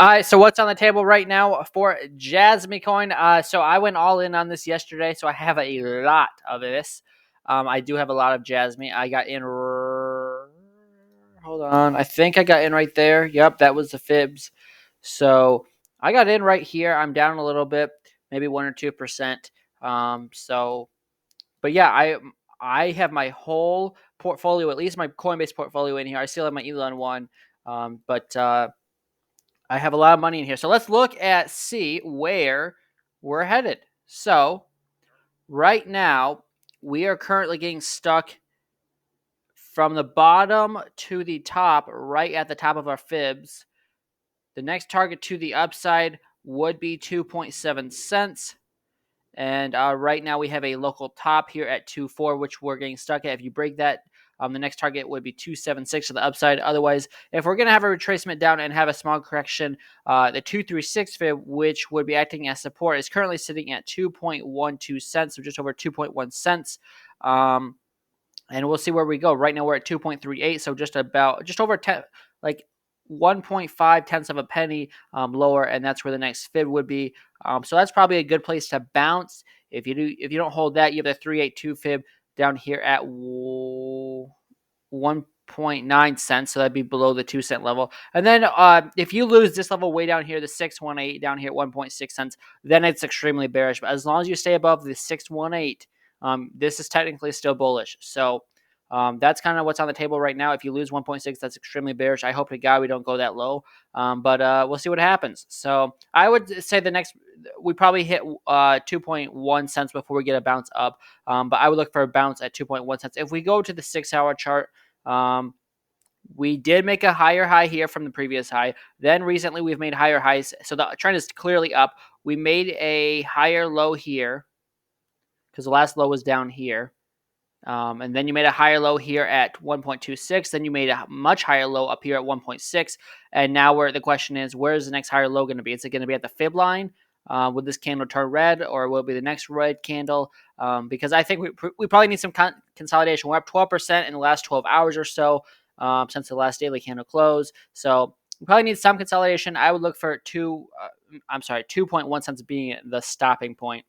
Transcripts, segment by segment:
All right, so what's on the table right now for JASMY coin? So I went all in on this yesterday, so I have a lot of this. I do have a lot of JASMY. I got in. Hold on, I think I got in right there. Yep, that was the fibs. So I got in right here. I'm down a little bit, maybe 1 or 2%. So, but yeah, I have my whole portfolio, at least my Coinbase portfolio in here. I still have my Elon one, but I have a lot of money in here. So let's look at see where we're headed. So right now we are currently getting stuck from the bottom to the top, right at the top of our fibs. The next target to the upside would be 2.7 cents. And right now we have a local top here at 2.4, which we're getting stuck at. If you break that, the next target would be 2.76 to the upside. Otherwise, if we're going to have a retracement down and have a small correction, the 2.36 fib, which would be acting as support, is currently sitting at 2.12 cents, so just over 2.1 cents. And we'll see where we go. Right now we're at 2.38, so just over 10, like 1.5 tenths of a penny lower, and that's where the next fib would be. So that's probably a good place to bounce. If you don't hold that, you have the 382 fib down here at 1.9 cents, so that'd be below the 2 cent level. And then if you lose this level way down here, the 618 down here at 1.6 cents, then it's extremely bearish. But as long as you stay above the 618, this is technically still bullish. So that's kind of what's on the table right now. If you lose 1.6, that's extremely bearish. I hope to God we don't go that low, but we'll see what happens. So I would say we probably hit 2.1 cents before we get a bounce up, but I would look for a bounce at 2.1 cents. If we go to the 6-hour chart, we did make a higher high here from the previous high. Then recently we've made higher highs. So the trend is clearly up. We made a higher low here because the last low was down here. And then you made a higher low here at 1.26. Then you made a much higher low up here at 1.6. And now the question is, where's the next higher low going to be? Is it going to be at the fib line? Would this candle turn red, or will it be the next red candle? Because I think we probably need some consolidation. We're up 12% in the last 12 hours or so since the last daily candle close. So we probably need some consolidation. I would look for 2.1 cents being the stopping point.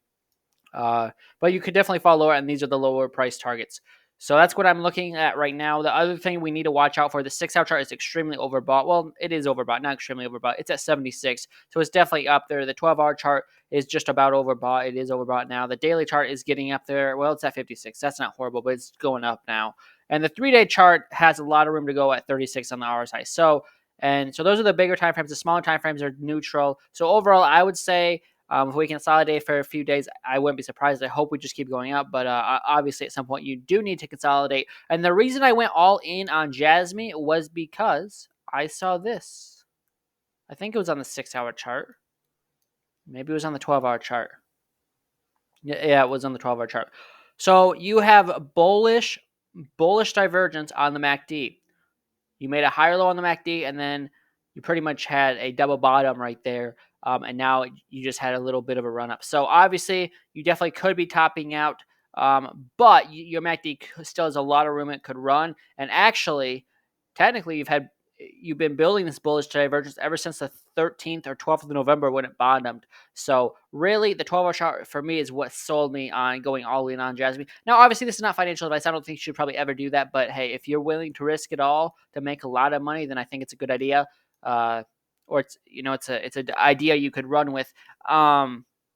But you could definitely fall lower, and these are the lower price targets. So that's what I'm looking at right now. The other thing we need to watch out for, the 6-hour chart is extremely overbought. Well, it is overbought, not extremely overbought. It's at 76, so it's definitely up there. The 12-hour chart is just about overbought. It is overbought now. The daily chart is getting up there. Well, it's at 56. That's not horrible, but it's going up now. And the 3-day chart has a lot of room to go at 36 on the RSI. So those are the bigger time frames. The smaller time frames are neutral. So overall, I would say if we consolidate for a few days, I wouldn't be surprised. I hope we just keep going up. But obviously, at some point, you do need to consolidate. And the reason I went all in on JASMY was because I saw this. I think it was on the 6-hour chart. Maybe it was on the 12-hour chart. Yeah, it was on the 12-hour chart. So you have bullish divergence on the MACD. You made a higher low on the MACD, and then you pretty much had a double bottom right there. And now you just had a little bit of a run up. So obviously, you definitely could be topping out, but your MACD still has a lot of room it could run. And actually, technically, you've been building this bullish divergence ever since the 13th or 12th of November when it bottomed. So really, the 12-hour chart for me is what sold me on going all in on JASMY. Now, obviously, this is not financial advice. I don't think you should probably ever do that. But hey, if you're willing to risk it all to make a lot of money, then I think it's a good idea. Or it's an idea you could run with.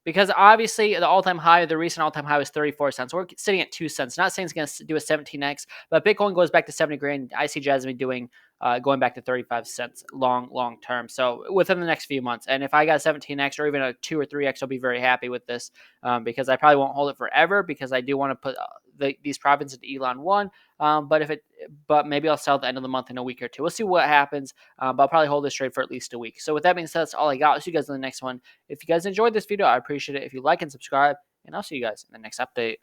Because obviously the recent all-time high was 34 cents. We're sitting at 2 cents. Not saying it's going to do a 17x, but Bitcoin goes back to 70 grand. I see JASMY going back to 35 cents long term. So within the next few months. And if I got a 17x or even a 2 or 3x, I'll be very happy with this because I probably won't hold it forever because I do want to put these profits into Elon one. But maybe I'll sell at the end of the month in a week or two. We'll see what happens. But I'll probably hold this trade for at least a week. So with that being said, that's all I got. I'll see you guys in the next one. If you guys enjoyed this video, I appreciate it. If you like and subscribe, and I'll see you guys in the next update.